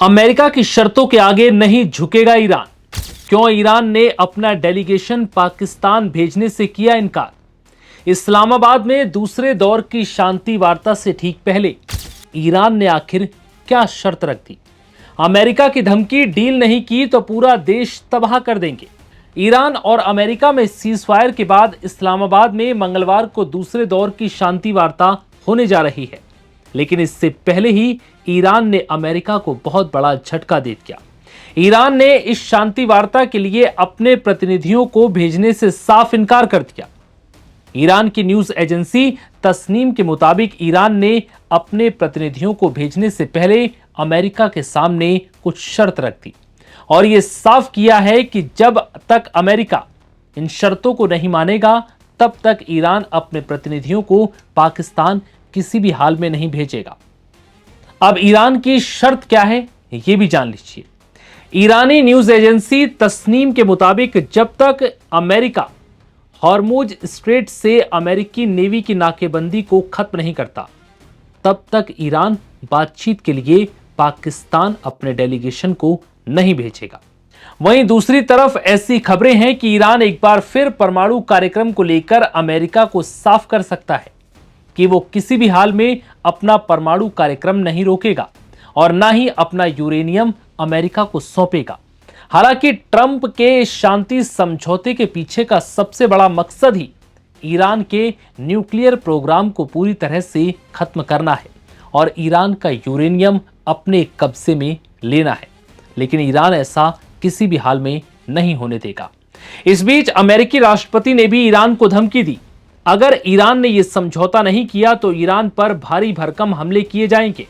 America की शर्तों के आगे नहीं झुकेगा ईरान। क्यों ईरान ने अपना डेलीगेशन पाकिस्तान भेजने से किया इनकार। इस्लामाबाद में दूसरे दौर की शांति वार्ता से ठीक पहले ईरान ने आखिर क्या शर्त रख दी। अमेरिका की धमकी, डील नहीं की तो पूरा देश तबाह कर देंगे। ईरान और अमेरिका में सीजफायर के बाद इस्लामाबाद में मंगलवार को दूसरे दौर की शांति वार्ता होने जा रही है, लेकिन इससे पहले ही ईरान ने अमेरिका को बहुत बड़ा झटका दे दिया। ईरान ने इस शांति वार्ता के लिए अपने प्रतिनिधियों को भेजने से साफ इनकार कर दिया। ईरान की न्यूज एजेंसी तस्नीम के मुताबिक ईरान ने अपने प्रतिनिधियों को भेजने से पहले अमेरिका के सामने कुछ शर्त रख दी और यह साफ किया है कि जब तक अमेरिका इन शर्तों को नहीं मानेगा तब तक ईरान अपने प्रतिनिधियों को पाकिस्तान किसी भी हाल में नहीं भेजेगा। अब ईरान की शर्त क्या है यह भी जान लीजिए। ईरानी न्यूज एजेंसी तस्नीम के मुताबिक जब तक अमेरिका हॉर्मुज स्ट्रेट से अमेरिकी नेवी की नाकेबंदी को खत्म नहीं करता तब तक ईरान बातचीत के लिए पाकिस्तान अपने डेलीगेशन को नहीं भेजेगा। वहीं दूसरी तरफ ऐसी खबरें हैं कि ईरान एक बार फिर परमाणु कार्यक्रम को लेकर अमेरिका को साफ कर सकता है कि वो किसी भी हाल में अपना परमाणु कार्यक्रम नहीं रोकेगा और ना ही अपना यूरेनियम अमेरिका को सौंपेगा। हालांकि ट्रंप के शांति समझौते के पीछे का सबसे बड़ा मकसद ही ईरान के न्यूक्लियर प्रोग्राम को पूरी तरह से खत्म करना है और ईरान का यूरेनियम अपने कब्जे में लेना है, लेकिन ईरान ऐसा किसी भी हाल में नहीं होने देगा। इस बीच अमेरिकी राष्ट्रपति ने भी ईरान को धमकी दी, अगर ईरान ने यह समझौता नहीं किया तो ईरान पर भारी भरकम हमले किए जाएंगे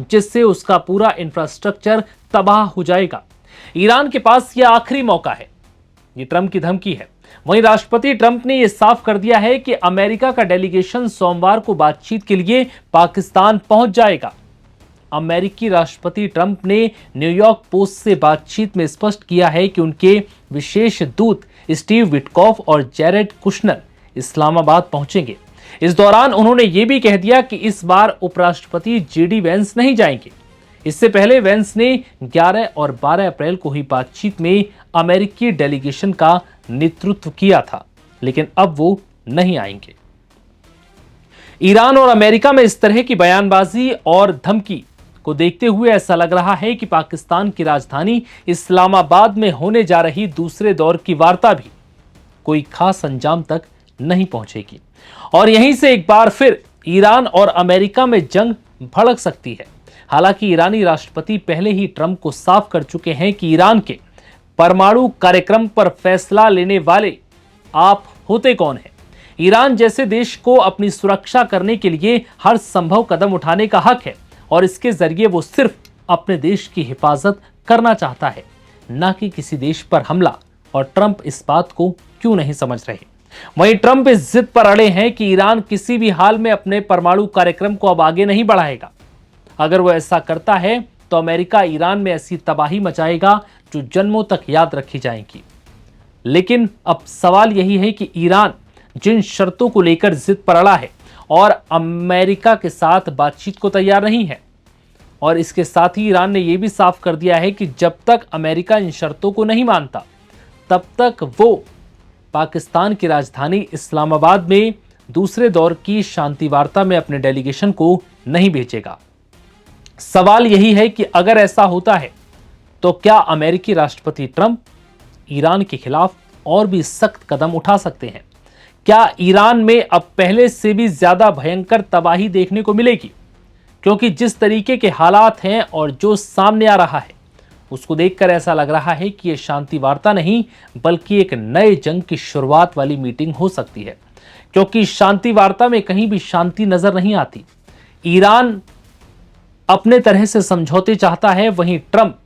जिससे उसका पूरा इंफ्रास्ट्रक्चर तबाह हो जाएगा। ईरान के पास यह आखिरी मौका है, ये ट्रंप की धमकी है। वहीं राष्ट्रपति ट्रंप ने यह साफ कर दिया है कि अमेरिका का डेलीगेशन सोमवार को बातचीत के लिए पाकिस्तान पहुंच जाएगा। अमेरिकी राष्ट्रपति ट्रंप ने न्यूयॉर्क पोस्ट से बातचीत में स्पष्ट किया है कि उनके विशेष दूत स्टीव विटकॉफ और जैरेड कुशनर इस्लामाबाद पहुंचेंगे। इस दौरान उन्होंने यह भी कह दिया कि इस बार उपराष्ट्रपति जेडी वेंस नहीं जाएंगे। इससे पहले वेंस ने 11 और 12 अप्रैल को हुई बातचीत में अमेरिकी डेलीगेशन का नेतृत्व किया था, लेकिन अब वो नहीं आएंगे। ईरान और अमेरिका में इस तरह की बयानबाजी और धमकी को देखते हुए ऐसा लग रहा है कि पाकिस्तान की राजधानी इस्लामाबाद में होने जा रही दूसरे दौर की वार्ता भी कोई खास अंजाम तक नहीं पहुंचेगी और यहीं से एक बार फिर ईरान और अमेरिका में जंग भड़क सकती है। हालांकि ईरानी राष्ट्रपति पहले ही ट्रंप को साफ कर चुके हैं कि ईरान के परमाणु कार्यक्रम पर फैसला लेने वाले आप होते कौन हैं। ईरान जैसे देश को अपनी सुरक्षा करने के लिए हर संभव कदम उठाने का हक है और इसके जरिए वो सिर्फ अपने देश की हिफाजत करना चाहता है, ना कि किसी देश पर हमला। और ट्रंप इस बात को क्यों नहीं समझ रहे। वहीं ट्रंप इस जिद पर अड़े हैं कि ईरान किसी भी हाल में अपने परमाणु कार्यक्रम को अब आगे नहीं बढ़ाएगा। अगर वो ऐसा करता है तो अमेरिका ईरान में ऐसी तबाही मचाएगा जो जन्मों तक याद रखी जाएगी। लेकिन अब सवाल यही है कि ईरान जिन शर्तों को लेकर जिद पर अड़ा है और अमेरिका के साथ बातचीत को तैयार नहीं है, और इसके साथ ही ईरान ने यह भी साफ कर दिया है कि जब तक अमेरिका इन शर्तों को नहीं मानता तब तक वो पाकिस्तान की राजधानी इस्लामाबाद में दूसरे दौर की शांति वार्ता में अपने डेलीगेशन को नहीं भेजेगा। सवाल यही है कि अगर ऐसा होता है तो क्या अमेरिकी राष्ट्रपति ट्रंप ईरान के खिलाफ और भी सख्त कदम उठा सकते हैं। क्या ईरान में अब पहले से भी ज्यादा भयंकर तबाही देखने को मिलेगी, क्योंकि जिस तरीके के हालात हैं और जो सामने आ रहा है उसको देखकर ऐसा लग रहा है कि यह शांति वार्ता नहीं बल्कि एक नए जंग की शुरुआत वाली मीटिंग हो सकती है, क्योंकि शांति वार्ता में कहीं भी शांति नजर नहीं आती। ईरान अपने तरह से समझौते चाहता है, वहीं ट्रंप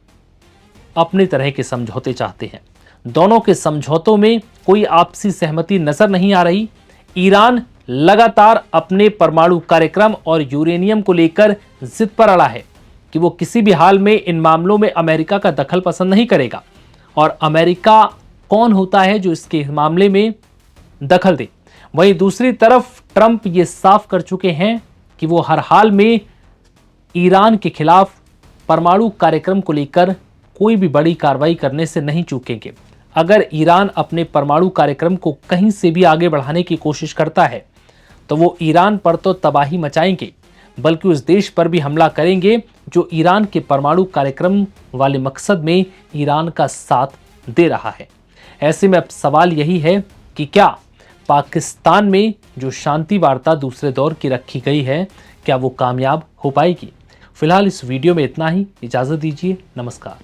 अपने तरह के समझौते चाहते हैं। दोनों के समझौतों में कोई आपसी सहमति नजर नहीं आ रही। ईरान लगातार अपने परमाणु कार्यक्रम और यूरेनियम को लेकर जिद पर अड़ा है कि वो किसी भी हाल में इन मामलों में अमेरिका का दखल पसंद नहीं करेगा, और अमेरिका कौन होता है जो इसके मामले में दखल दे। वहीं दूसरी तरफ ट्रंप ये साफ कर चुके हैं कि वो हर हाल में ईरान के खिलाफ परमाणु कार्यक्रम को लेकर कोई भी बड़ी कार्रवाई करने से नहीं चूकेंगे। अगर ईरान अपने परमाणु कार्यक्रम को कहीं से भी आगे बढ़ाने की कोशिश करता है तो वो ईरान पर तो तबाही मचाएंगे, बल्कि उस देश पर भी हमला करेंगे जो ईरान के परमाणु कार्यक्रम वाले मकसद में ईरान का साथ दे रहा है। ऐसे में अब सवाल यही है कि क्या पाकिस्तान में जो शांति वार्ता दूसरे दौर की रखी गई है, क्या वो कामयाब हो पाएगी? फिलहाल इस वीडियो में इतना ही। इजाजत दीजिए। नमस्कार।